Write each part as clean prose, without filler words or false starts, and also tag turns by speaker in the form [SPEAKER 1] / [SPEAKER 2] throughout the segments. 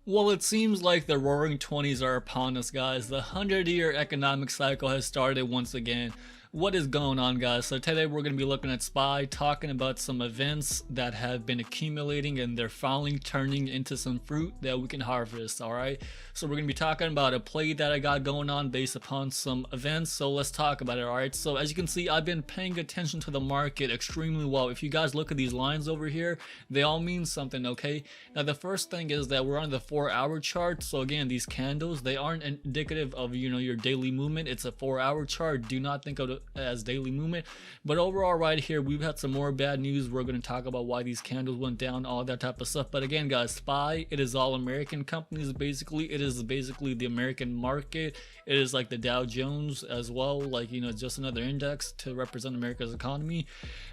[SPEAKER 1] Well, it seems like the roaring 20s are upon us, guys. The 100-year economic cycle has started once again. What is going on, guys? So today we're going to be looking at SPY, talking about some events that have been accumulating and they're finally turning into some fruit that we can harvest, alright? So we're going to be talking about a play that I got going on based upon some events, so let's talk about it, alright? So as you can see, I've been paying attention to the market extremely well. If you guys look at these lines over here, they all mean something, okay? Now the first thing is that we're on the 4-hour chart, so again, these candles, they aren't indicative of, your daily movement. It's a 4-hour chart. Do not think of it as daily movement. But overall, right here, we've had some more bad news. We're going to talk about why these candles went down, all that type of stuff. But again, guys, SPY, it is all American companies. Basically, it is basically the American market. It is like the Dow Jones as well, like, just another index to represent America's economy.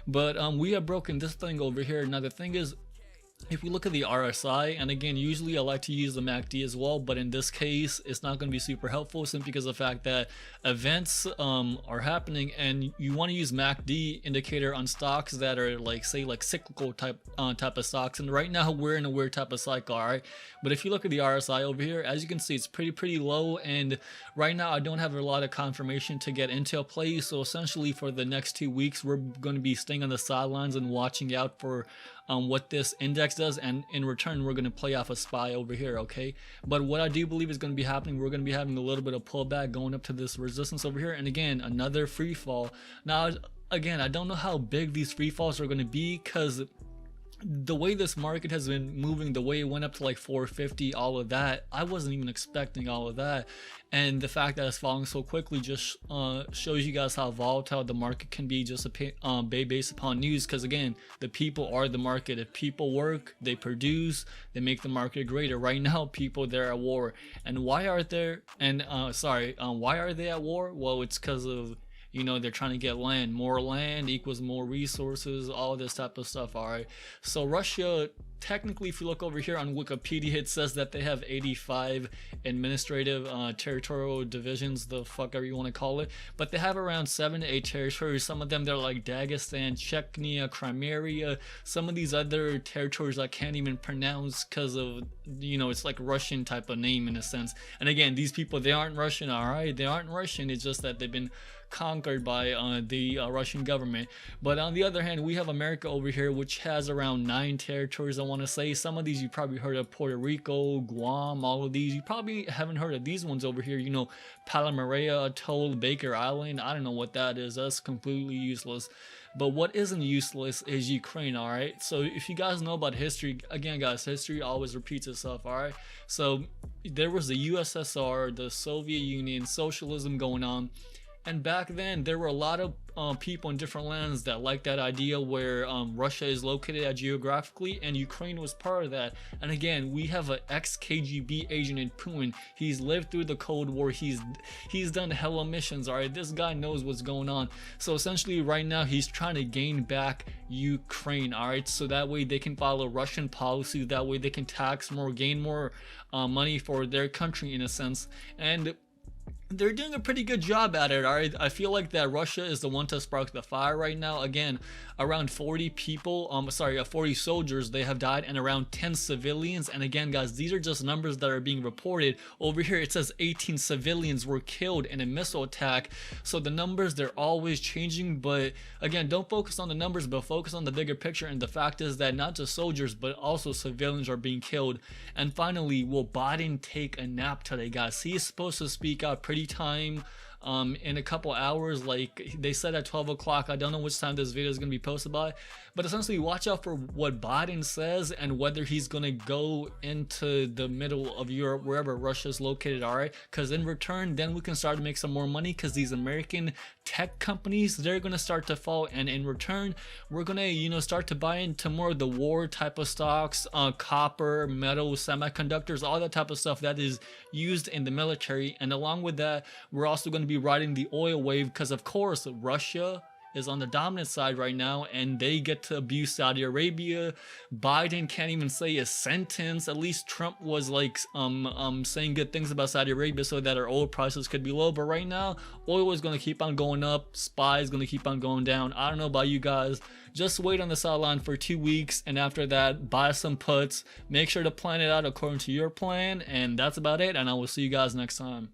[SPEAKER 1] But we have broken this thing over here. Now the thing is, if we look at the RSI, and again, usually I like to use the MACD as well, but in this case, it's not going to be super helpful simply because of the fact that events are happening, and you want to use MACD indicator on stocks that are like, say, like cyclical type of stocks. And right now we're in a weird type of cycle, all right? But if you look at the RSI over here, as you can see, it's pretty low, and right now I don't have a lot of confirmation to get into a play. So essentially for the next 2 weeks, we're going to be staying on the sidelines and watching out for what this index does, and in return we're going to play off a SPY over here, okay? But what I do believe is going to be happening, we're going to be having a little bit of pullback going up to this resistance over here, and again, another free fall. Now again, I don't know how big these free falls are going to be, because the way this market has been moving, the way it went up to like 450, all of that, I wasn't even expecting all of that. And the fact that it's falling so quickly just shows you guys how volatile the market can be, just based upon news. Because again, the people are the market. If people work, they produce, they make the market greater. Right now, people, they're at war. And why are there, and why are they at war? Well, it's because of, they're trying to get land. More land equals more resources, all this type of stuff, all right? So Russia, technically, if you look over here on Wikipedia, it says that they have 85 administrative territorial divisions, the fuck ever you want to call it. But they have around 7 to 8 territories. Some of them, they're like Dagestan, Chechnya, Crimea, some of these other territories I can't even pronounce because of, it's like Russian type of name in a sense. And again, these people, they aren't Russian, all right? They aren't Russian. It's just that they've been conquered by the Russian government. But on the other hand, we have America over here, which has around 9 territories, I want to say. Some of these you probably heard of: Puerto Rico, Guam, all of these. You probably haven't heard of these ones over here, Palmaria Atoll, Baker Island. I don't know what that is. That's completely useless. But what isn't useless is Ukraine, alright? So if you guys know about history, again guys, history always repeats itself, alright? So there was the USSR, the Soviet Union, socialism going on. And back then, there were a lot of people in different lands that liked that idea where Russia is located at geographically, and Ukraine was part of that. And again, we have an ex-KGB agent in Putin. He's lived through the Cold War. He's done hella missions, all right? This guy knows what's going on. So essentially, right now, he's trying to gain back Ukraine, all right? So that way they can follow Russian policy. That way they can tax more, gain more money for their country in a sense. And they're doing a pretty good job at it, alright? I feel like that Russia is the one to spark the fire right now. Again, around 40 people, 40 soldiers, they have died, and around 10 civilians. And again, guys, these are just numbers that are being reported. Over here, it says 18 civilians were killed in a missile attack. So the numbers, they're always changing. But again, don't focus on the numbers, but focus on the bigger picture. And the fact is that not just soldiers, but also civilians are being killed. And finally, will Biden take a nap today, guys? He is supposed to speak out pretty time in a couple hours, like they said at 12 o'clock. I don't know which time this video is going to be posted by, but essentially watch out for what Biden says and whether he's going to go into the middle of Europe, wherever Russia is located, all right? Because in return, then we can start to make some more money, because these American tech companies, they're going to start to fall, and in return, we're going to, start to buy into more of the war type of stocks, copper, metal, semiconductors, all that type of stuff that is used in the military. And along with that, we're also going to be riding the oil wave, because of course Russia is on the dominant side right now, and they get to abuse Saudi Arabia. Biden can't even say a sentence. At least Trump was like saying good things about Saudi Arabia so that our oil prices could be low. But right now, oil is going to keep on going up. SPY is going to keep on going down. I don't know about you guys. Just wait on the sideline for 2 weeks, and after that, buy some puts. Make sure to plan it out according to your plan, and that's about it. And I will see you guys next time.